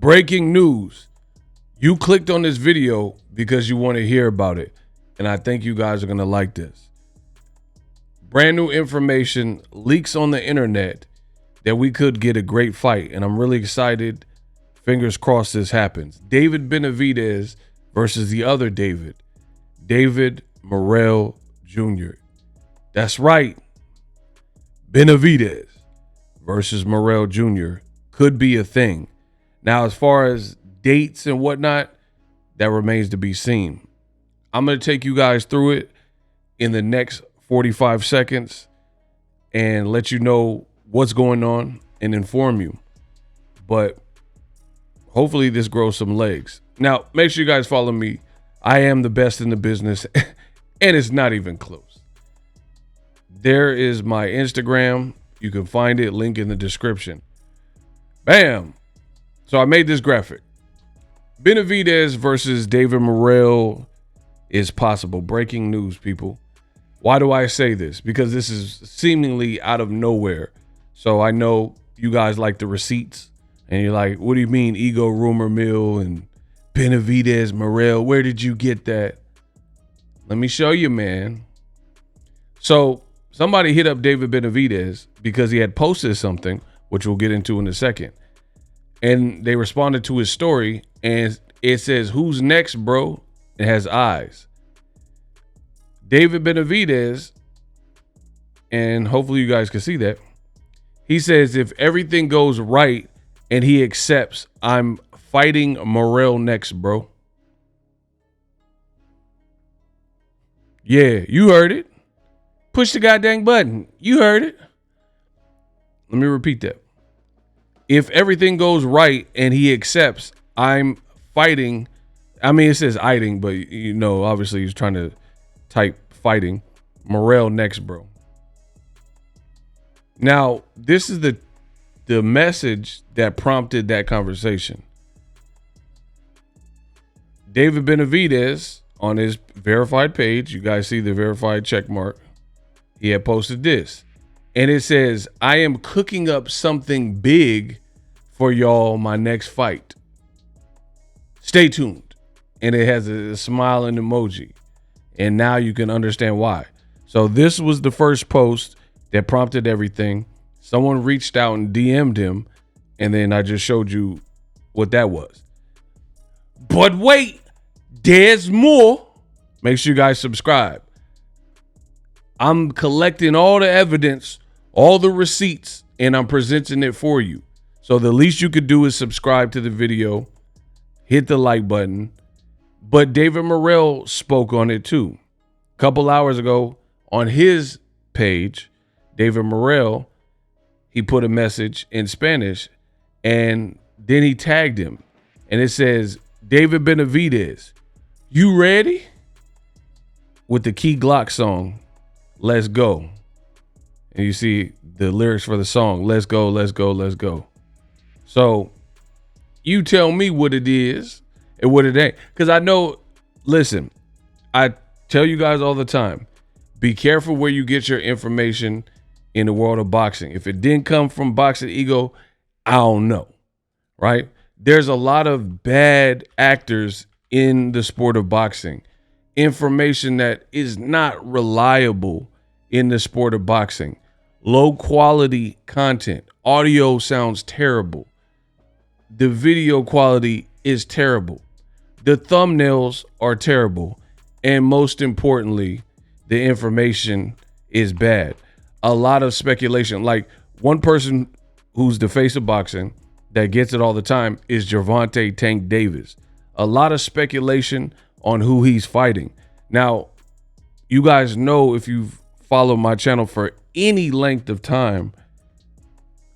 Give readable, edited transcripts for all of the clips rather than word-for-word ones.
Breaking news. You clicked on this video because you want to hear about it. And I think you guys are going to like this. Brand new information leaks on the internet that we could get a great fight. And I'm really excited. Fingers crossed this happens. David Benavidez versus the other David Morrell Jr. That's right. Benavidez versus Morrell Jr. could be a thing. Now, as far as dates and whatnot, that remains to be seen. I'm going to take you guys through it in the next 45 seconds and let you know what's going on and inform you. But hopefully this grows some legs. Now, make sure you guys follow me. I am the best in the business, and it's not even close. There is my Instagram. You can find it, link in the description. Bam. So I made this graphic. Benavidez versus David Morrell is possible. Breaking news, people. Why do I say this? Because this is seemingly out of nowhere. So I know you guys like the receipts. And you're like, what do you mean ego rumor mill and Benavidez, Morrell? Where did you get that? Let me show you, man. So somebody hit up David Benavidez because he had posted something, which we'll get into in a second. And they responded to his story, and it says, "Who's next, bro?" It has eyes. David Benavidez, and hopefully you guys can see that. He says, if everything goes right and he accepts, I'm fighting Morrell next, bro. Yeah, you heard it. Push the goddamn button. You heard it. Let me repeat that. If everything goes right and he accepts, I'm fighting. I mean, it says "iding," but you know, obviously he's trying to type fighting Morrell next, bro. Now, this is the message that prompted that conversation. David Benavidez on his verified page, you guys see the verified check mark. He had posted this. And it says, I am cooking up something big for y'all my next fight. Stay tuned. And it has a smiling emoji. And now you can understand why. So this was the first post that prompted everything. Someone reached out and DM'd him. And then I just showed you what that was. But wait, there's more. Make sure you guys subscribe. I'm collecting all the evidence, all the receipts, and I'm presenting it for you. So the least you could do is subscribe to the video, hit the like button. But David Morrell spoke on it too. A couple hours ago on his page, David Morrell, he put a message in Spanish and then he tagged him. And it says, David Benavidez, you ready? With the Key Glock song, Let's Go. And you see the lyrics for the song, let's go, let's go, let's go. So you tell me what it is and what it ain't. Because I know, listen, I tell you guys all the time, be careful where you get your information in the world of boxing. If it didn't come from Boxing Ego, I don't know, right? There's a lot of bad actors in the sport of boxing. Information that is not reliable in the sport of boxing. Low quality content. Audio sounds terrible. The video quality is terrible. The thumbnails are terrible. And most importantly, the information is bad. A lot of speculation. Like one person who's the face of boxing that gets it all the time is Gervonta Tank Davis. A lot of speculation on who he's fighting. Now, you guys know if you've followed my channel for any length of time,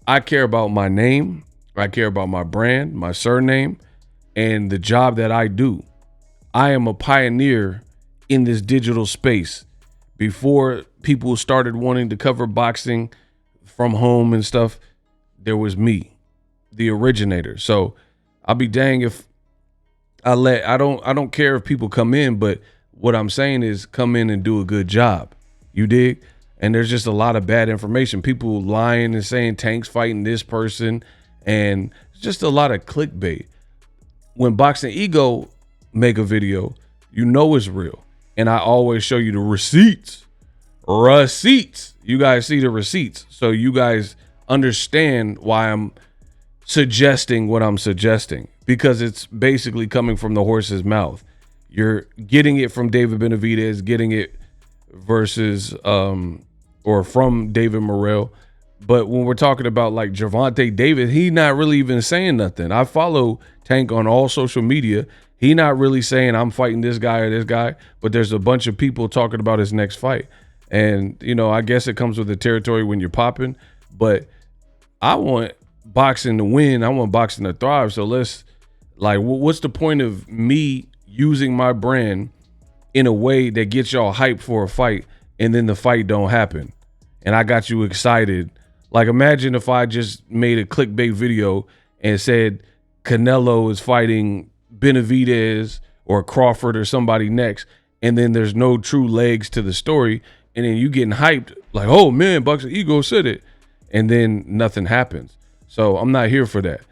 I care about my name, I care about my brand, my surname, and the job that I do. I am a pioneer in this digital space. Before people started wanting to cover boxing from home and stuff, there was me, the originator. So I'll be dang if I don't care if people come in, but what I'm saying is come in and do a good job. You dig? And there's just a lot of bad information. People lying and saying Tank's fighting this person, and just a lot of clickbait. when Boxing Ego make a video, you know it's real. And I always show you the receipts. Receipts. You guys see the receipts. So you guys understand why I'm suggesting what I'm suggesting, because it's basically coming from the horse's mouth. You're getting it from David Benavidez, getting it versus or from David Morrell. But when we're talking about like Gervonta Davis, he not really even saying nothing. I follow Tank on all social media. He not really saying I'm fighting this guy or this guy, but there's a bunch of people talking about his next fight. And, you know, I guess it comes with the territory when you're popping, but I want boxing to win. I want boxing to thrive. So let's, like, what's the point of me using my brand in a way that gets y'all hyped for a fight and then the fight don't happen? And I got you excited. Like, imagine if I just made a clickbait video and said Canelo is fighting Benavidez or Crawford or somebody next, and then there's no true legs to the story, and then you getting hyped like, oh man, Boxing Ego said it, and then nothing happens. So I'm not here for that.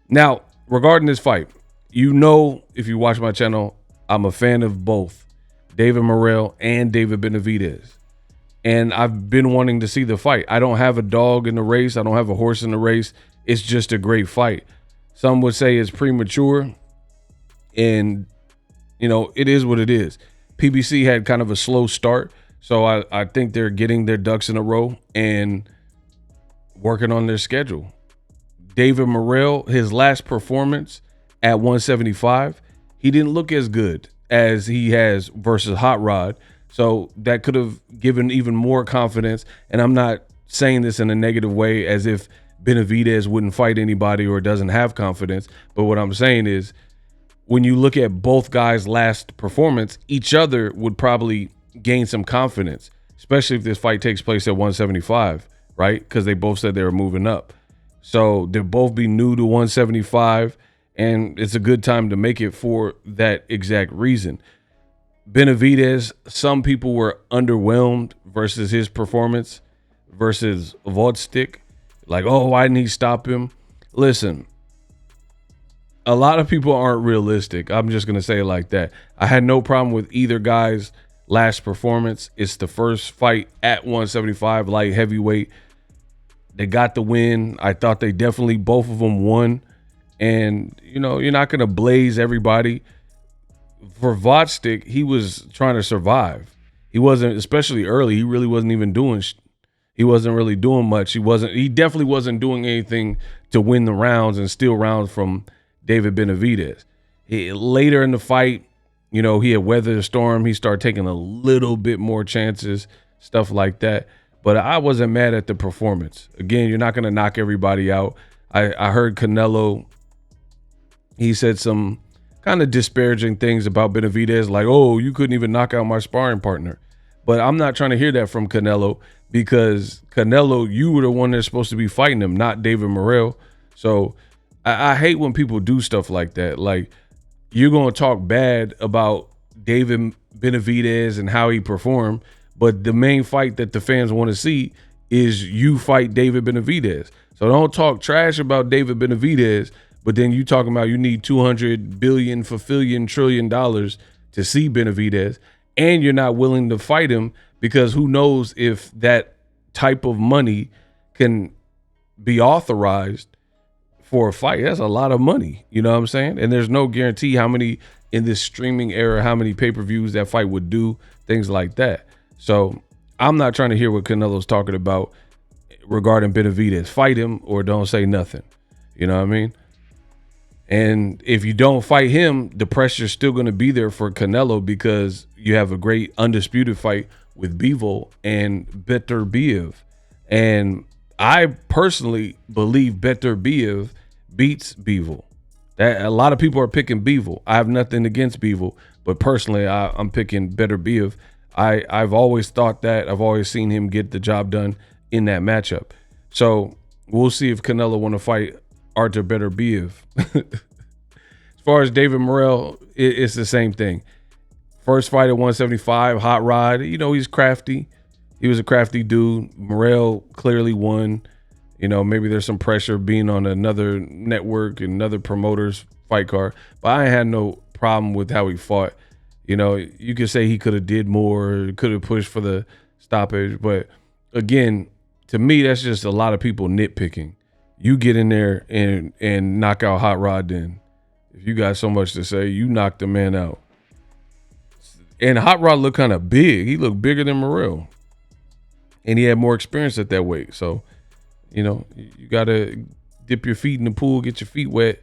Now, regarding this fight, you know, if you watch my channel, I'm a fan of both David Morrell and David Benavidez. And I've been wanting to see the fight. I don't have a dog in the race. I don't have a horse in the race. It's just a great fight. Some would say it's premature. And, you know, it is what it is. PBC had kind of a slow start. So I think they're getting their ducks in a row and working on their schedule. David Morrell, his last performance at 175, he didn't look as good as he has versus Hot Rod. So that could have given even more confidence. And I'm not saying this in a negative way as if Benavidez wouldn't fight anybody or doesn't have confidence. But what I'm saying is, when you look at both guys' last performance, each other would probably gain some confidence, especially if this fight takes place at 175, right? Because they both said they were moving up. So they'll both be new to 175, and it's a good time to make it for that exact reason. Benavidez, some people were underwhelmed versus his performance versus Vodstick. Like, oh, why didn't he stop him? Listen, a lot of people aren't realistic. I'm just going to say it like that. I had no problem with either guy's last performance. It's the first fight at 175, light heavyweight. They got the win. I thought they definitely, both of them won. And, you know, you're not going to blaze everybody. For Vodstick, he was trying to survive. He wasn't, especially early, he really wasn't even doing, he wasn't really doing much. He definitely wasn't doing anything to win the rounds and steal rounds from David Benavidez. Later in the fight, you know, he had weathered the storm. He started taking a little bit more chances, stuff like that. But I wasn't mad at the performance. Again, you're not going to knock everybody out. I heard Canelo, he said some kind of disparaging things about Benavidez, like, oh, you couldn't even knock out my sparring partner. But I'm not trying to hear that from Canelo, because Canelo, you were the one that's supposed to be fighting him, not David Morrell. So I hate when people do stuff like that. Like, you're going to talk bad about David Benavidez and how he performed, but the main fight that the fans want to see is you fight David Benavidez. So don't talk trash about David Benavidez, but then you talking about you need $200 billion, trillion dollars to see Benavidez, and you're not willing to fight him because who knows if that type of money can be authorized for a fight. That's a lot of money, you know what I'm saying? And there's no guarantee how many in this streaming era, how many pay-per-views that fight would do, things like that. So I'm not trying to hear what Canelo's talking about regarding Benavidez. Fight him or don't say nothing. You know what I mean? And if you don't fight him, the pressure's still going to be there for Canelo because you have a great undisputed fight with Bivol and Beterbiev. And I personally believe Beterbiev beats Bivol. That a lot of people are picking Bivol. I have nothing against Bivol, but personally, I'm picking Beterbiev. I've always thought that. I've always seen him get the job done in that matchup. So we'll see if Canelo want to fight Artur Beterbiev. As far as David Morrell, it's the same thing. First fight at 175, Hot Rod. You know, he's crafty. He was a crafty dude. Morrell clearly won. You know, maybe there's some pressure being on another network and another promoter's fight card. But I had no problem with how he fought. You know, you could say he could have did more, could have pushed for the stoppage. But again, to me, that's just a lot of people nitpicking. You get in there and knock out Hot Rod then. If you got so much to say, you knock the man out. And Hot Rod looked kind of big. He looked bigger than Morrell. And he had more experience at that weight. So, you know, you got to dip your feet in the pool, get your feet wet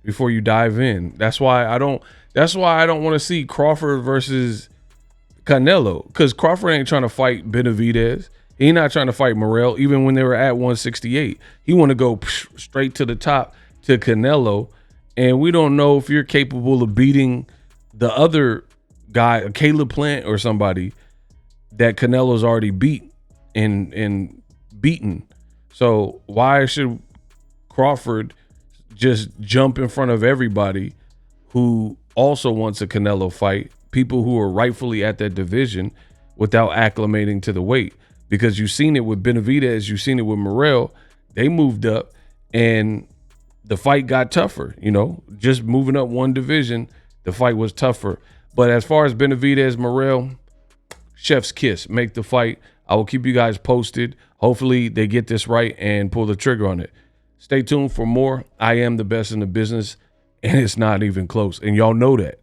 before you dive in. That's why I don't want to see Crawford versus Canelo, because Crawford ain't trying to fight Benavidez. He not trying to fight Morrell, even when they were at 168. He want to go straight to the top to Canelo. And we don't know if you're capable of beating the other guy, Caleb Plant or somebody that Canelo's already beat and beaten. So why should Crawford just jump in front of everybody who also wants a Canelo fight, people who are rightfully at that division, without acclimating to the weight? Because you've seen it with Benavidez, you've seen it with Morrell. They moved up and the fight got tougher, you know, just moving up one division, the fight was tougher. But as far as Benavidez, Morrell, chef's kiss, make the fight. I will keep you guys posted. Hopefully they get this right and pull the trigger on it. Stay tuned for more. I am the best in the business, and it's not even close. And y'all know that.